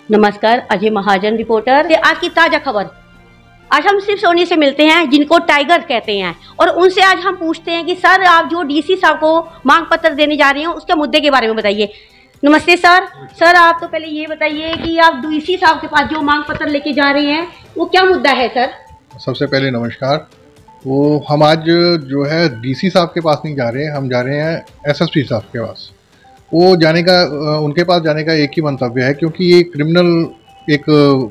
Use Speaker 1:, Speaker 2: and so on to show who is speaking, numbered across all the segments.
Speaker 1: नमस्कार, अजय महाजन रिपोर्टर। आज की ताजा खबर। आज हम सिर्फ सोनी से मिलते हैं जिनको टाइगर कहते हैं और उनसे आज हम पूछते हैं कि सर आप जो डीसी साहब को मांग पत्र देने जा रहे हैं उसके मुद्दे के बारे में बताइए। नमस्ते सर। सर आप तो पहले ये बताइए कि आप डीसी साहब के पास जो मांग पत्र लेके जा रहे हैं वो क्या मुद्दा है सर? सबसे
Speaker 2: पहले नमस्कार। वो हम आज जो है डीसी साहब के पास नहीं जा रहे हैं, हम जा रहे हैं एसएसपी साहब के पास। वो जाने का उनके पास जाने का एक ही मंतव्य है, क्योंकि ये क्रिमिनल एक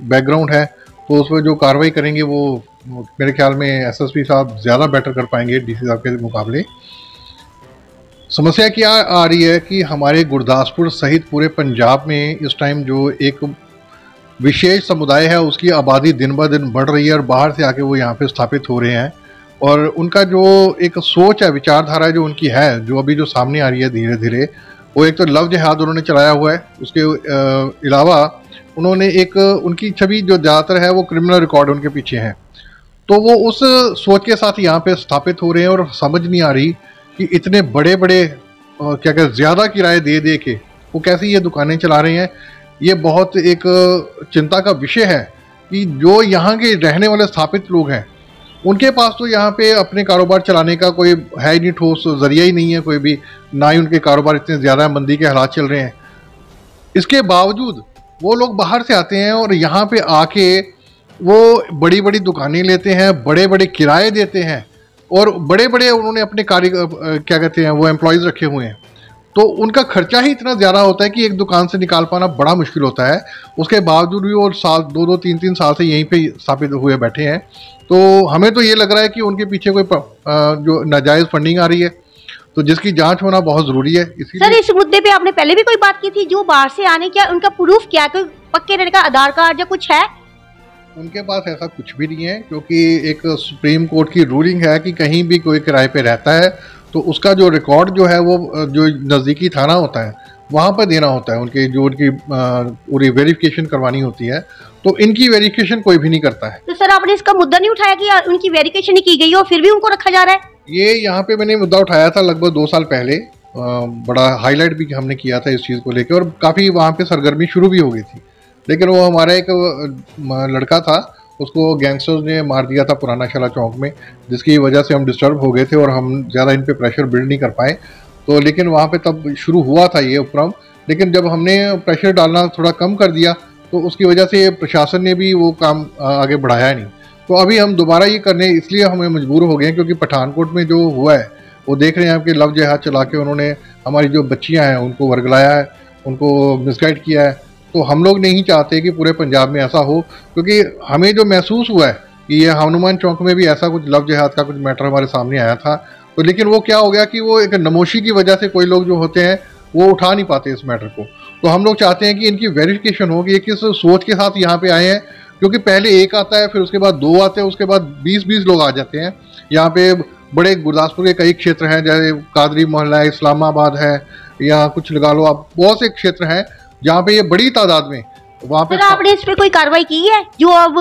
Speaker 2: बैकग्राउंड है, तो उस पर जो कार्रवाई करेंगे वो मेरे ख्याल में एसएसपी साहब ज़्यादा बेटर कर पाएंगे डीसी साहब के मुकाबले। समस्या क्या आ रही है कि हमारे गुरदासपुर सहित पूरे पंजाब में इस टाइम जो एक विशेष समुदाय है उसकी आबादी दिन ब दिन बढ़ रही है और बाहर से आके वो यहाँ पे स्थापित हो रहे हैं, और उनका जो एक सोच है, विचारधारा जो उनकी है, जो अभी जो सामने आ रही है धीरे धीरे, वो एक तो लव जिहाद उन्होंने चलाया हुआ है। उसके अलावा उन्होंने एक उनकी छवि जो ज़्यादातर है वो क्रिमिनल रिकॉर्ड उनके पीछे है, तो वो उस सोच के साथ यहाँ पे स्थापित हो रहे हैं। और समझ नहीं आ रही कि इतने बड़े बड़े क्या कहते ज़्यादा किराए दे दे के वो कैसे ये दुकानें चला रहे हैं। ये बहुत एक चिंता का विषय है कि जो यहाँ के रहने वाले स्थापित लोग हैं उनके पास तो यहाँ पे अपने कारोबार चलाने का कोई है ही नहीं, ठोस जरिया ही नहीं है कोई भी, ना ही उनके कारोबार इतने ज़्यादा मंदी के हालात चल रहे हैं। इसके बावजूद वो लोग बाहर से आते हैं और यहाँ पे आके वो बड़ी बड़ी दुकानें लेते हैं, बड़े बड़े किराए देते हैं, और बड़े बड़े उन्होंने अपने क्या कहते हैं वो एम्प्लॉयज़ रखे हुए हैं, तो उनका खर्चा ही इतना ज़्यादा होता है कि एक दुकान से निकाल पाना बड़ा मुश्किल होता है। उसके बावजूद भी वो साल दो तीन साल से यहीं पे स्थापित हुए बैठे हैं। तो हमें तो ये लग रहा है कि उनके पीछे कोई जो नाजायज़ फंडिंग आ रही है, तो जिसकी जांच होना बहुत ज़रूरी है।
Speaker 1: सर इस मुद्दे पे आपने पहले भी कोई बात की थी, जो बाहर से आने क्या उनका प्रूफ क्या है, कोई पक्के रहने का आधार कार्ड या कुछ है?
Speaker 2: उनके पास ऐसा कुछ भी नहीं है, क्योंकि एक सुप्रीम कोर्ट की रूलिंग है कि कहीं भी कोई किराए पे रहता है तो उसका जो रिकॉर्ड जो है वो जो नज़दीकी थाना होता है वहाँ पर देना होता है, उनकी पूरी वेरिफिकेशन करवानी होती है, तो इनकी वेरिफिकेशन कोई भी नहीं करता है।
Speaker 1: तो सर आपने इसका मुद्दा नहीं उठाया कि उनकी वेरिफिकेशन नहीं की गई और फिर भी उनको रखा जा रहा है?
Speaker 2: ये यहाँ पे मैंने मुद्दा उठाया था लगभग 2 साल पहले, बड़ा हाईलाइट भी हमने किया था इस चीज़ को लेकर, और काफ़ी वहाँ पे सरगर्मी शुरू भी हो गई थी। लेकिन वो हमारा एक लड़का था, उसको गैंगस्टर्स ने मार दिया था पुराना शाला चौक में, जिसकी वजह से हम डिस्टर्ब हो गए थे और हम ज़्यादा इन पे प्रेशर बिल्ड नहीं कर पाए। तो लेकिन वहाँ पे तब शुरू हुआ था ये उपक्रम, लेकिन जब हमने प्रेशर डालना थोड़ा कम कर दिया तो उसकी वजह से प्रशासन ने भी वो काम आगे बढ़ाया नहीं। तो अभी हम दोबारा ये करने इसलिए हमें मजबूर हो गए क्योंकि पठानकोट में जो हुआ है वो देख रहे हैं कि लव जिहाद चला के उन्होंने हमारी जो बच्चियाँ हैं उनको वर्गलाया है, उनको मिसगाइड किया है। तो हम लोग नहीं चाहते कि पूरे पंजाब में ऐसा हो, क्योंकि हमें जो महसूस हुआ है कि ये हनुमान चौक में भी ऐसा कुछ लव जिहाद का कुछ मैटर हमारे सामने आया था, तो लेकिन वो क्या हो गया कि वो एक नमोशी की वजह से कोई लोग जो होते हैं वो उठा नहीं पाते इस मैटर को। तो हम लोग चाहते हैं कि इनकी वेरिफिकेशन हो कि ये किस सोच के साथ यहाँ पे आए हैं, क्योंकि पहले एक आता है, फिर उसके बाद 2 आते हैं, उसके बाद 20-20 लोग आ जाते हैं। यहाँ पे बड़े गुरदासपुर के कई क्षेत्र हैं, जैसे कादरी मोहल्ला है, इस्लामाबाद है, या कुछ लगा लो आप, बहुत से क्षेत्र हैं जहाँ पे ये बड़ी तादाद में वहाँ पे।
Speaker 1: आपने इस पे कोई कार्रवाई की है? जो अब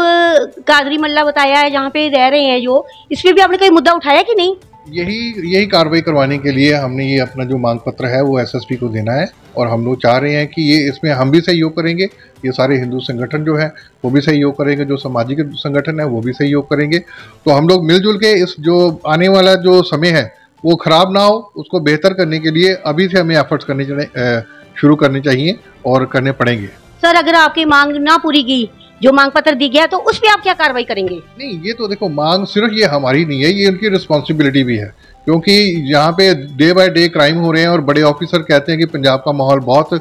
Speaker 1: कादरी मोहल्ला बताया है जहाँ पे रह रहे हैं, जो इस पे भी आपने कोई मुद्दा उठाया कि नहीं?
Speaker 2: यही कार्रवाई करवाने के लिए हमने ये अपना जो मांग पत्र है वो एसएसपी को देना है, और हम लोग चाह रहे हैं कि ये इसमें हम भी सहयोग करेंगे, ये सारे हिंदू संगठन जो है वो भी सहयोग करेंगे, जो सामाजिक संगठन है वो भी सहयोग करेंगे। तो हम लोग मिलजुल के इस जो आने वाला जो समय है वो ख़राब ना हो, उसको बेहतर करने के लिए अभी से हमें एफर्ट्स शुरू करने चाहिए और करने पड़ेंगे।
Speaker 1: सर अगर आपकी मांग ना पूरी की, जो मांग पत्र दी गया, तो उस पे आप क्या कार्रवाई करेंगे?
Speaker 2: नहीं, ये तो देखो मांग सिर्फ ये हमारी नहीं है, ये उनकी रिस्पॉन्सिबिलिटी भी है, क्योंकि यहाँ पे डे बाय डे क्राइम हो रहे हैं और बड़े ऑफिसर कहते हैं कि पंजाब का माहौल बहुत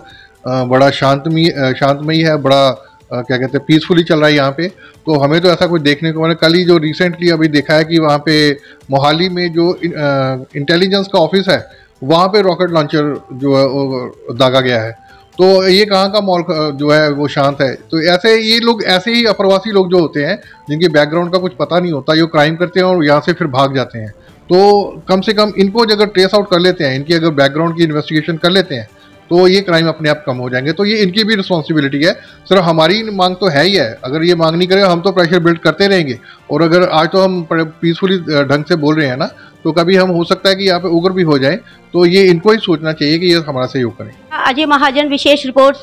Speaker 2: बड़ा शांतमयी है, बड़ा क्या कहते हैं पीसफुली चल रहा है यहाँ पे। तो हमें तो ऐसा कुछ देखने को मिला। कल ही जो रिसेंटली अभी देखा है कि वहाँ पे मोहाली में जो इंटेलिजेंस का ऑफिस है वहाँ पे रॉकेट लॉन्चर जो है दागा गया है। तो ये कहाँ का माहौल जो है वो शांत है? तो ऐसे ये लोग, ऐसे ही अप्रवासी लोग जो होते हैं जिनके बैकग्राउंड का कुछ पता नहीं होता, ये क्राइम करते हैं और यहाँ से फिर भाग जाते हैं। तो कम से कम इनको अगर ट्रेस आउट कर लेते हैं, इनकी अगर बैकग्राउंड की इन्वेस्टिगेशन कर लेते हैं, तो ये क्राइम अपने आप कम हो जाएंगे। तो ये इनकी भी रिस्पॉन्सिबिलिटी है, सिर्फ हमारी मांग तो है ही है। अगर ये मांग नहीं करें हम तो प्रेशर बिल्ड करते रहेंगे, और अगर आज तो हम पीसफुली ढंग से बोल रहे हैं ना, तो कभी हम हो सकता है कि यहाँ पे उग्र भी हो जाए। तो ये इनको ही सोचना चाहिए कि ये हमारा सहयोग करें।
Speaker 1: अजय महाजन, विशेष रिपोर्ट।